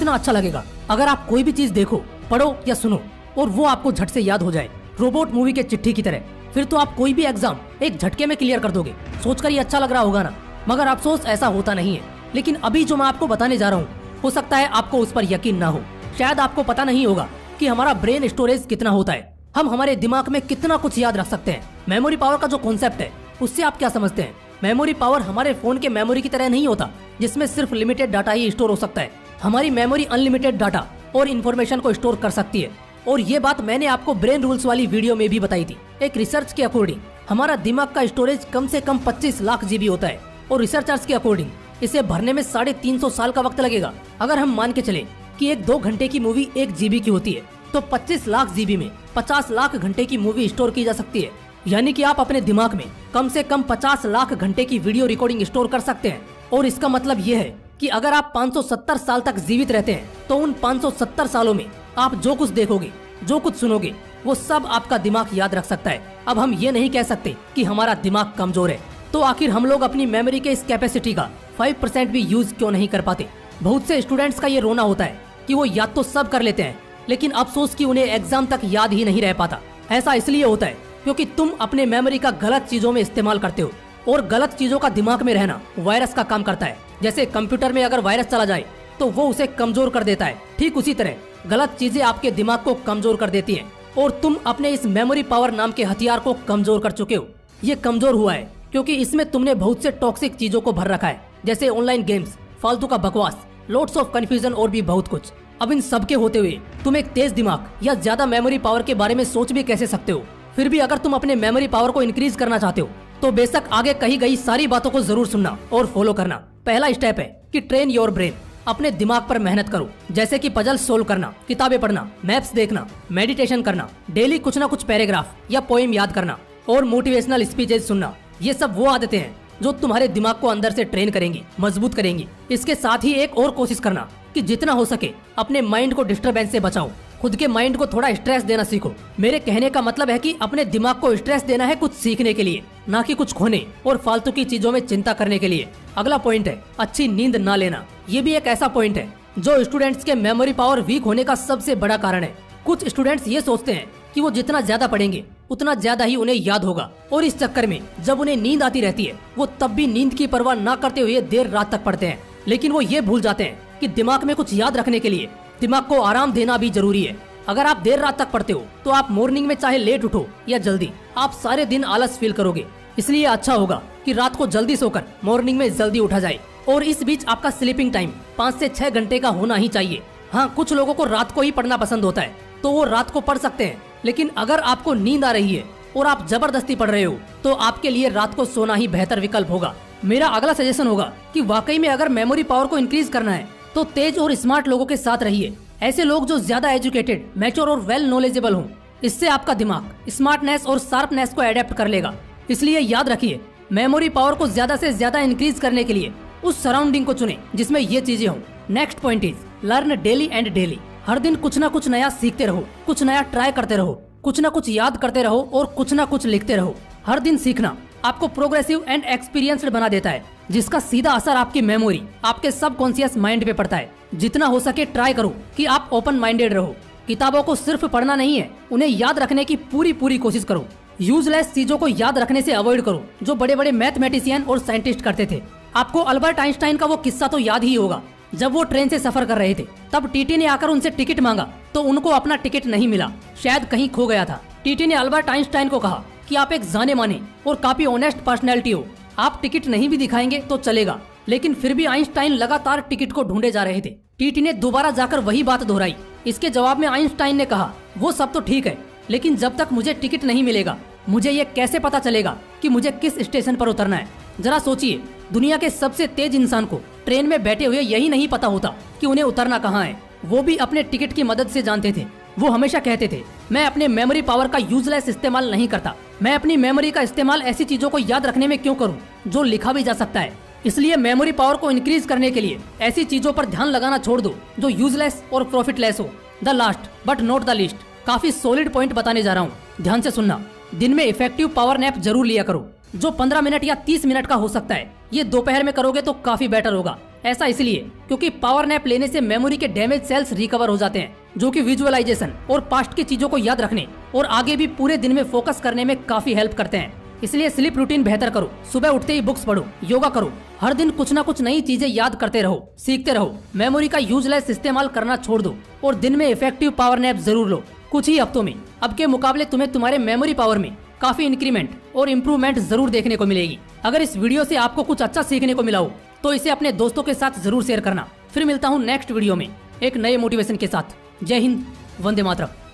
कितना अच्छा लगेगा अगर आप कोई भी चीज देखो, पढ़ो या सुनो और वो आपको झट से याद हो जाए, रोबोट मूवी के चिट्ठी की तरह। फिर तो आप कोई भी एग्जाम एक झटके में क्लियर कर दोगे। सोचकर ये अच्छा लग रहा होगा ना, मगर अफसोस ऐसा होता नहीं है। लेकिन अभी जो मैं आपको बताने जा रहा हूँ, हो सकता है आपको उस पर यकीन ना हो। शायद आपको पता नहीं होगा कि हमारा ब्रेन स्टोरेज कितना होता है, हम हमारे दिमाग में कितना कुछ याद रख सकते हैं। मेमोरी पावर का जो कॉन्सेप्ट है उससे आप क्या समझते हैं? मेमोरी पावर हमारे फोन के मेमोरी की तरह नहीं होता जिसमें सिर्फ लिमिटेड डाटा ही स्टोर हो सकता है। हमारी मेमोरी अनलिमिटेड डाटा और इन्फॉर्मेशन को स्टोर कर सकती है। और ये बात मैंने आपको ब्रेन रूल्स वाली वीडियो में भी बताई थी। एक रिसर्च के अकॉर्डिंग हमारा दिमाग का स्टोरेज कम से कम 25 लाख जीबी होता है और रिसर्चर्स के अकॉर्डिंग इसे भरने में 350 साल का वक्त लगेगा। अगर हम मान के चले कि एक 2 घंटे की मूवी 1 जीबी की होती है तो 25 लाख जीबी में 50 लाख घंटे की मूवी स्टोर की जा सकती है। यानी कि आप अपने दिमाग में कम से कम 50 लाख घंटे की वीडियो रिकॉर्डिंग स्टोर कर सकते हैं। और इसका मतलब ये है कि अगर आप 570 साल तक जीवित रहते हैं तो उन 570 सालों में आप जो कुछ देखोगे, जो कुछ सुनोगे, वो सब आपका दिमाग याद रख सकता है। अब हम ये नहीं कह सकते कि हमारा दिमाग कमजोर है, तो आखिर हम लोग अपनी मेमोरी के इस कैपेसिटी का 5% भी यूज क्यों नहीं कर पाते? बहुत से स्टूडेंट्स का ये रोना होता है कि वो याद तो सब कर लेते हैं लेकिन अफसोस कि उन्हें एग्जाम तक याद ही नहीं रह पाता। ऐसा इसलिए होता है क्योंकि तुम अपने मेमोरी का गलत चीजों में इस्तेमाल करते हो और गलत चीजों का दिमाग में रहना वायरस का काम करता है। जैसे कंप्यूटर में अगर वायरस चला जाए तो वो उसे कमजोर कर देता है, ठीक उसी तरह गलत चीजें आपके दिमाग को कमजोर कर देती हैं और तुम अपने इस मेमोरी पावर नाम के हथियार को कमजोर कर चुके हो। ये कमजोर हुआ है क्योंकि इसमें तुमने बहुत से टॉक्सिक चीजों को भर रखा है, जैसे ऑनलाइन गेम्स, फालतू का बकवास, लोड्स ऑफ कंफ्यूजन और भी बहुत कुछ। अब इन सब के होते हुए तुम एक तेज दिमाग या ज्यादा मेमोरी पावर के बारे में सोच भी कैसे सकते हो? फिर भी अगर तुम अपने मेमोरी पावर को इंक्रीज करना चाहते हो तो बेशक आगे कही गई सारी बातों को जरूर सुनना और फॉलो करना। पहला स्टेप है कि ट्रेन योर ब्रेन। अपने दिमाग पर मेहनत करो, जैसे कि पजल सोल्व करना, किताबें पढ़ना, मैप्स देखना, मेडिटेशन करना, डेली कुछ ना कुछ पैराग्राफ या पोएम याद करना और मोटिवेशनल स्पीचेस सुनना। ये सब वो आदतें हैं जो तुम्हारे दिमाग को अंदर से ट्रेन करेंगी, मजबूत करेंगी। इसके साथ ही एक और कोशिश करना कि जितना हो सके अपने माइंड को डिस्टरबेंस से बचाओ। खुद के माइंड को थोड़ा स्ट्रेस देना सीखो। मेरे कहने का मतलब है कि अपने दिमाग को स्ट्रेस देना है कुछ सीखने के लिए, ना कि कुछ खोने और फालतू की चीजों में चिंता करने के लिए। अगला पॉइंट है अच्छी नींद ना लेना। ये भी एक ऐसा पॉइंट है जो स्टूडेंट्स के मेमोरी पावर वीक होने का सबसे बड़ा कारण है। कुछ स्टूडेंट्स ये सोचते हैं कि वो जितना ज्यादा पढ़ेंगे उतना ज्यादा ही उन्हें याद होगा और इस चक्कर में जब उन्हें नींद आती रहती है वो तब भी नींद की परवाह न करते हुए देर रात तक पढ़ते हैं। लेकिन वो ये भूल जाते हैं कि दिमाग में कुछ याद रखने के लिए दिमाग को आराम देना भी जरूरी है। अगर आप देर रात तक पढ़ते हो तो आप मॉर्निंग में चाहे लेट उठो या जल्दी, आप सारे दिन आलस फील करोगे। इसलिए अच्छा होगा कि रात को जल्दी सोकर मॉर्निंग में जल्दी उठा जाए और इस बीच आपका स्लीपिंग टाइम 5 से 6 घंटे का होना ही चाहिए। हाँ, कुछ लोगों को रात को ही पढ़ना पसंद होता है तो वो रात को पढ़ सकते हैं, लेकिन अगर आपको नींद आ रही है और आप जबरदस्ती पढ़ रहे हो तो आपके लिए रात को सोना ही बेहतर विकल्प होगा। मेरा अगला सजेशन होगा कि वाकई में अगर मेमोरी पावर को इंक्रीज करना है तो तेज और स्मार्ट लोगों के साथ रहिए। ऐसे लोग जो ज्यादा एजुकेटेड, मैच्योर और वेल नॉलेजेबल हों। इससे आपका दिमाग स्मार्टनेस और शार्पनेस को अडेप्ट कर लेगा। इसलिए याद रखिए, मेमोरी पावर को ज्यादा से ज्यादा इंक्रीज करने के लिए उस सराउंडिंग को चुने जिसमें ये चीजें हों। Next point is learn daily and daily. हर दिन कुछ ना कुछ नया सीखते रहो, कुछ नया ट्राई करते रहो, कुछ ना कुछ याद करते रहो और कुछ ना कुछ लिखते रहो। हर दिन सीखना आपको प्रोग्रेसिव एंड एक्सपीरियंस्ड बना देता है, जिसका सीधा असर आपकी मेमोरी, आपके सबकॉन्शियस माइंड पे पड़ता है। जितना हो सके ट्राई करो कि आप ओपन माइंडेड रहो। किताबों को सिर्फ पढ़ना नहीं है, उन्हें याद रखने की पूरी कोशिश करो। यूजलेस चीजों को याद रखने से अवॉइड करो जो बड़े बड़े मैथमेटिशियन और साइंटिस्ट करते थे। आपको अल्बर्ट आइंस्टाइन का वो किस्सा तो याद ही होगा, जब वो ट्रेन से सफर कर रहे थे तब टीटी ने आकर उनसे टिकट मांगा तो उनको अपना टिकट नहीं मिला, शायद कहीं खो गया था। टीटी ने अल्बर्ट आइंस्टाइन को कहा कि आप एक जाने माने और काफी ऑनेस्ट पर्सनैलिटी हो, आप टिकट नहीं भी दिखाएंगे तो चलेगा। लेकिन फिर भी आइंस्टाइन लगातार टिकट को ढूंढे जा रहे थे। टीटी ने दोबारा जाकर वही बात दोहराई। इसके जवाब में आइंस्टाइन ने कहा, वो सब तो ठीक है, लेकिन जब तक मुझे टिकट नहीं मिलेगा मुझे ये कैसे पता चलेगा कि मुझे किस स्टेशन पर उतरना है। जरा सोचिए, दुनिया के सबसे तेज इंसान को ट्रेन में बैठे हुए यही नहीं पता होता कि उन्हें उतरना कहाँ है। वो भी अपने टिकट की मदद से जानते थे। वो हमेशा कहते थे, मैं अपने मेमोरी पावर का यूजलेस इस्तेमाल नहीं करता, मैं अपनी मेमोरी का इस्तेमाल ऐसी चीजों को याद रखने में क्यों करूं जो लिखा भी जा सकता है। इसलिए मेमोरी पावर को इंक्रीज करने के लिए ऐसी चीजों पर ध्यान लगाना छोड़ दो जो यूजलेस और प्रॉफिटलेस हो। The last but not the least, काफी सॉलिड पॉइंट बताने जा रहा हूँ, ध्यान से सुनना। दिन में इफेक्टिव पावर नैप जरूर लिया करो, जो 15 मिनट या 30 मिनट का हो सकता है। ये दोपहर में करोगे तो काफी बेटर होगा। ऐसा इसलिए क्योंकि पावर नैप लेने से मेमोरी के डैमेज सेल्स रिकवर हो जाते हैं, जो कि विजुअलाइजेशन और पास्ट की चीजों को याद रखने और आगे भी पूरे दिन में फोकस करने में काफी हेल्प करते हैं। इसलिए स्लीप रूटीन बेहतर करो, सुबह उठते ही बुक्स पढ़ो, योगा करो, हर दिन कुछ ना कुछ नई चीजें याद करते रहो, सीखते रहो, मेमोरी का यूजलेस इस्तेमाल करना छोड़ दो और दिन में इफेक्टिव पावर नैप जरूर लो। कुछ ही हफ्तों में अब के मुकाबले तुम्हें तुम्हारे मेमोरी पावर में काफी इंक्रीमेंट और इम्प्रूवमेंट जरूर देखने को मिलेगी। अगर इस वीडियो से आपको कुछ अच्छा सीखने को मिला हो तो इसे अपने दोस्तों के साथ जरूर शेयर करना। फिर मिलता हूँ नेक्स्ट वीडियो में एक नए मोटिवेशन के साथ। जय हिंद, वंदे मातरम।